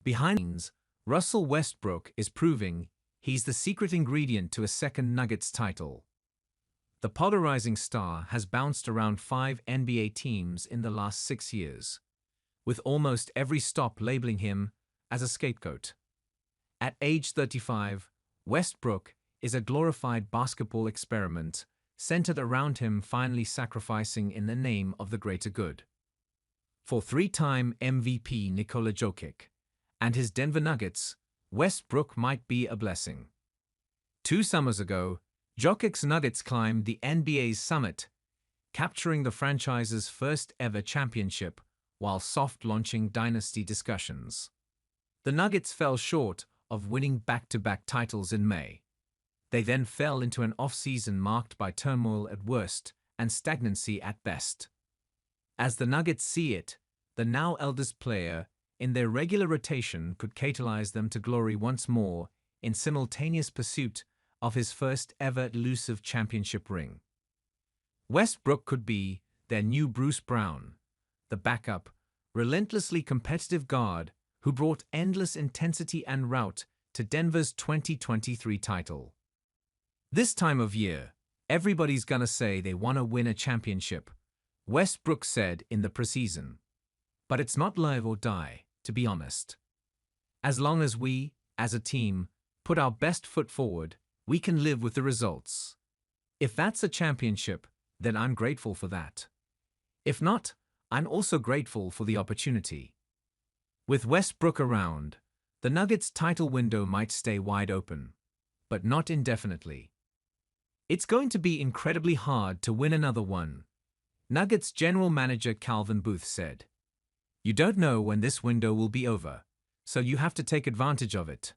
Behind the scenes, Russell Westbrook is proving he's the secret ingredient to a second Nuggets title. The polarizing star has bounced around 5 NBA teams in the last 6 years, with almost every stop labeling him as a scapegoat. At age 35, Westbrook is a glorified basketball experiment centered around him finally sacrificing in the name of the greater good. For 3-time MVP Nikola Jokic and his Denver Nuggets, Westbrook might be a blessing. 2 summers ago, Jokic's Nuggets climbed the NBA's summit, capturing the franchise's first-ever championship while soft-launching dynasty discussions. The Nuggets fell short of winning back-to-back titles in May. They then fell into an offseason marked by turmoil at worst and stagnancy at best. As the Nuggets see it, the now-eldest player in their regular rotation could catalyze them to glory once more in simultaneous pursuit of his first-ever elusive championship ring. Westbrook could be their new Bruce Brown, the backup, relentlessly competitive guard who brought endless intensity and rout to Denver's 2023 title. This time of year, everybody's gonna say they want to win a championship, Westbrook said in the preseason. But it's not live or die, to be honest. As long as we, as a team, put our best foot forward, we can live with the results. If that's a championship, then I'm grateful for that. If not, I'm also grateful for the opportunity. With Westbrook around, the Nuggets' title window might stay wide open, but not indefinitely. It's going to be incredibly hard to win another one, Nuggets general manager Calvin Booth said. You don't know when this window will be over, so you have to take advantage of it.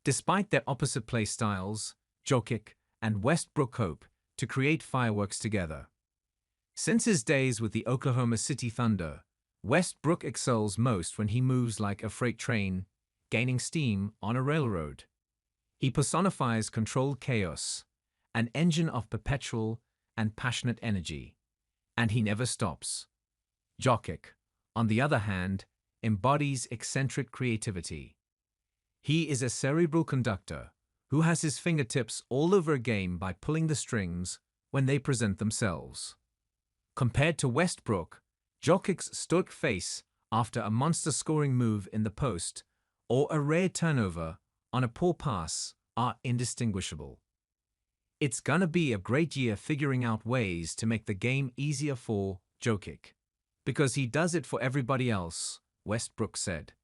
Despite their opposite play styles, Jokic and Westbrook hope to create fireworks together. Since his days with the Oklahoma City Thunder, Westbrook excels most when he moves like a freight train, gaining steam on a railroad. He personifies controlled chaos, an engine of perpetual and passionate energy, and he never stops. Jokic, on the other hand, embodies eccentric creativity. He is a cerebral conductor who has his fingertips all over a game by pulling the strings when they present themselves. Compared to Westbrook, Jokic's stoic face after a monster-scoring move in the post or a rare turnover on a poor pass are indistinguishable. It's gonna be a great year figuring out ways to make the game easier for Jokic, because he does it for everybody else, Westbrook said.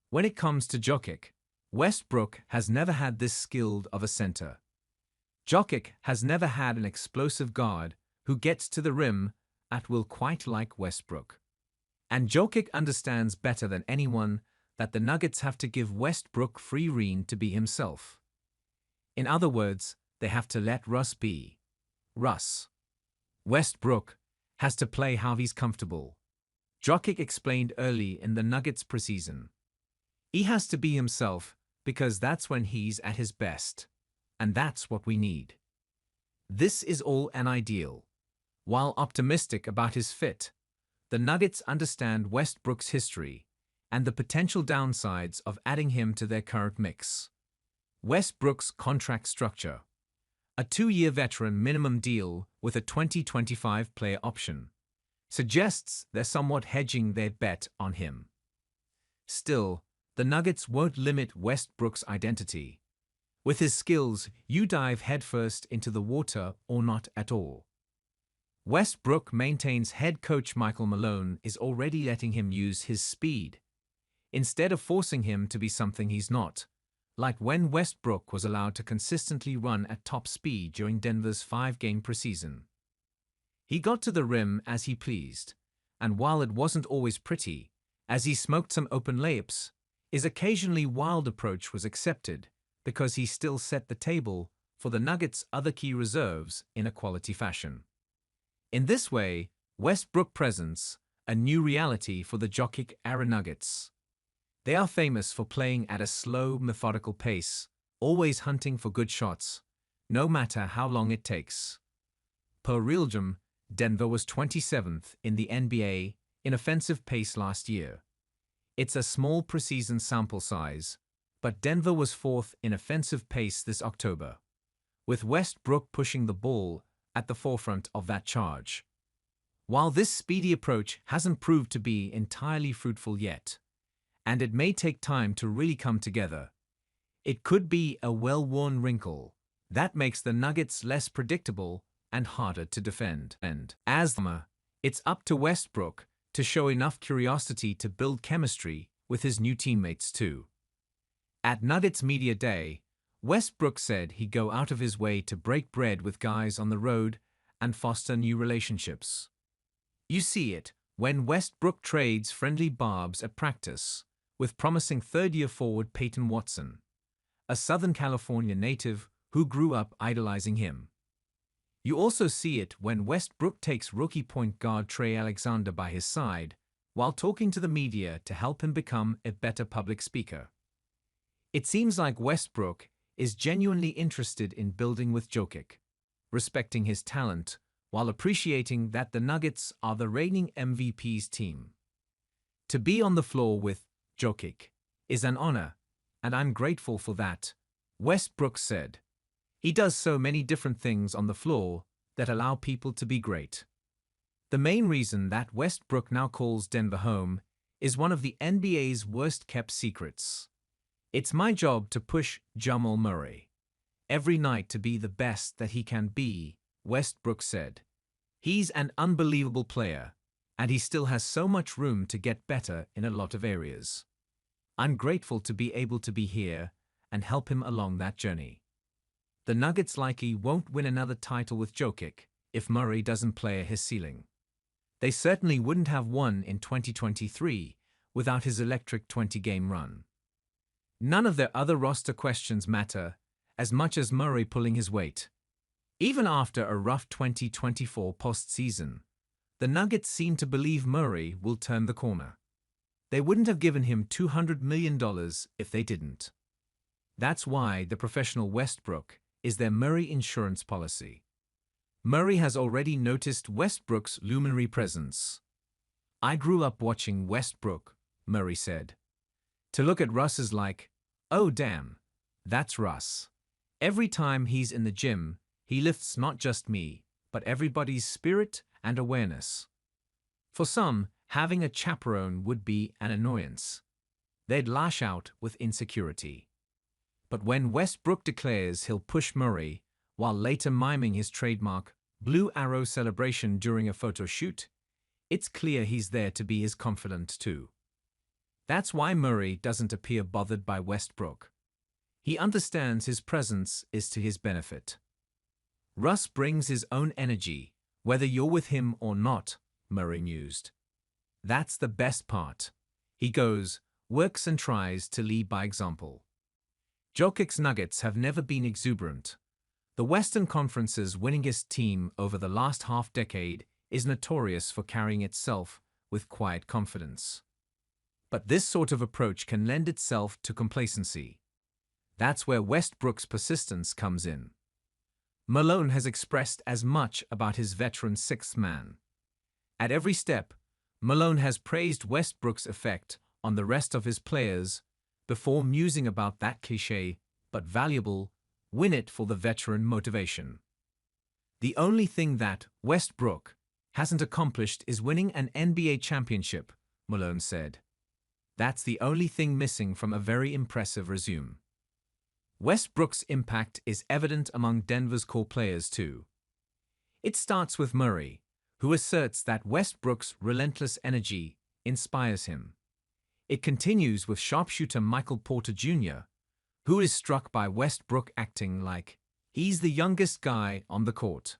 When it comes to Jokic, Westbrook has never had this skilled of a center. Jokic has never had an explosive guard who gets to the rim at will quite like Westbrook. And Jokic understands better than anyone that the Nuggets have to give Westbrook free rein to be himself. In other words, they have to let Russ be Russ. Westbrook has to play how he's comfortable. Jokic explained early in the Nuggets preseason. He has to be himself because that's when he's at his best. And that's what we need. This is all an ideal. While optimistic about his fit, the Nuggets understand Westbrook's history and the potential downsides of adding him to their current mix. Westbrook's contract structure. A 2-year veteran minimum deal with a 2025 player option suggests they're somewhat hedging their bet on him. Still, the Nuggets won't limit Westbrook's identity. With his skills, you dive headfirst into the water or not at all. Westbrook maintains head coach Michael Malone is already letting him use his speed, instead of forcing him to be something he's not, like when Westbrook was allowed to consistently run at top speed during Denver's 5-game preseason. He got to the rim as he pleased, and while it wasn't always pretty, as he smoked some open layups, his occasionally wild approach was accepted because he still set the table for the Nuggets' other key reserves in a quality fashion. In this way, Westbrook presents a new reality for the Jokic-era Nuggets. They are famous for playing at a slow, methodical pace, always hunting for good shots, no matter how long it takes. Per Realgem, Denver was 27th in the NBA in offensive pace last year. It's a small preseason sample size, but Denver was fourth in offensive pace this October, with Westbrook pushing the ball at the forefront of that charge. While this speedy approach hasn't proved to be entirely fruitful yet, and it may take time to really come together, it could be a well-worn wrinkle that makes the Nuggets less predictable and harder to defend. And as it's up to Westbrook to show enough curiosity to build chemistry with his new teammates too. At Nuggets Media Day, Westbrook said he'd go out of his way to break bread with guys on the road and foster new relationships. You see it when Westbrook trades friendly barbs at practice with promising third-year forward Peyton Watson, a Southern California native who grew up idolizing him. You also see it when Westbrook takes rookie point guard Trey Alexander by his side while talking to the media to help him become a better public speaker. It seems like Westbrook is genuinely interested in building with Jokic, respecting his talent while appreciating that the Nuggets are the reigning MVP's team. To be on the floor with Jokic is an honor, and I'm grateful for that, Westbrook said. He does so many different things on the floor that allow people to be great. The main reason that Westbrook now calls Denver home is one of the NBA's worst-kept secrets. It's my job to push Jamal Murray every night to be the best that he can be, Westbrook said. He's an unbelievable player, and he still has so much room to get better in a lot of areas. I'm grateful to be able to be here and help him along that journey. The Nuggets likely won't win another title with Jokic if Murray doesn't play at his ceiling. They certainly wouldn't have won in 2023 without his electric 20-game run. None of their other roster questions matter as much as Murray pulling his weight. Even after a rough 2024 postseason, the Nuggets seem to believe Murray will turn the corner. They wouldn't have given him $200 million if they didn't. That's why the professional Westbrook is their Murray insurance policy. Murray has already noticed Westbrook's luminary presence. I grew up watching Westbrook, Murray said. To look at Russ is like, oh damn, that's Russ. Every time he's in the gym, he lifts not just me, but everybody's spirit and awareness. For some, having a chaperone would be an annoyance. They'd lash out with insecurity. But when Westbrook declares he'll push Murray, while later miming his trademark blue arrow celebration during a photo shoot, it's clear he's there to be his confidant too. That's why Murray doesn't appear bothered by Westbrook. He understands his presence is to his benefit. Russ brings his own energy, whether you're with him or not, Murray mused. That's the best part. He goes, works and tries to lead by example. Jokic's Nuggets have never been exuberant. The Western Conference's winningest team over the last half-decade is notorious for carrying itself with quiet confidence. But this sort of approach can lend itself to complacency. That's where Westbrook's persistence comes in. Malone has expressed as much about his veteran sixth man. At every step, Malone has praised Westbrook's effect on the rest of his players before musing about that cliché, but valuable, win it for the veteran motivation. The only thing that Westbrook hasn't accomplished is winning an NBA championship, Malone said. That's the only thing missing from a very impressive resume. Westbrook's impact is evident among Denver's core players too. It starts with Murray, who asserts that Westbrook's relentless energy inspires him. It continues with sharpshooter Michael Porter Jr., who is struck by Westbrook acting like he's the youngest guy on the court.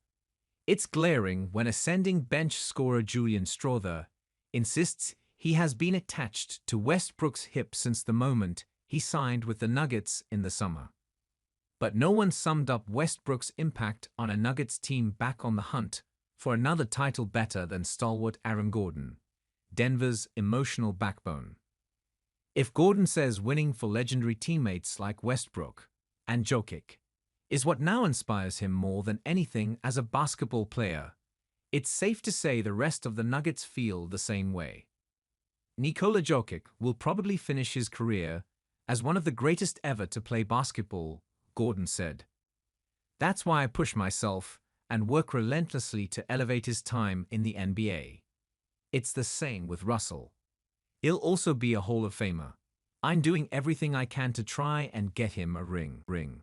It's glaring when ascending bench scorer Julian Strawther insists he has been attached to Westbrook's hip since the moment he signed with the Nuggets in the summer. But no one summed up Westbrook's impact on a Nuggets team back on the hunt for another title better than stalwart Aaron Gordon, Denver's emotional backbone. If Gordon says winning for legendary teammates like Westbrook and Jokic is what now inspires him more than anything as a basketball player, it's safe to say the rest of the Nuggets feel the same way. Nikola Jokic will probably finish his career as one of the greatest ever to play basketball, Gordon said. That's why I push myself and work relentlessly to elevate his time in the NBA. It's the same with Russell. He'll also be a Hall of Famer. I'm doing everything I can to try and get him a ring.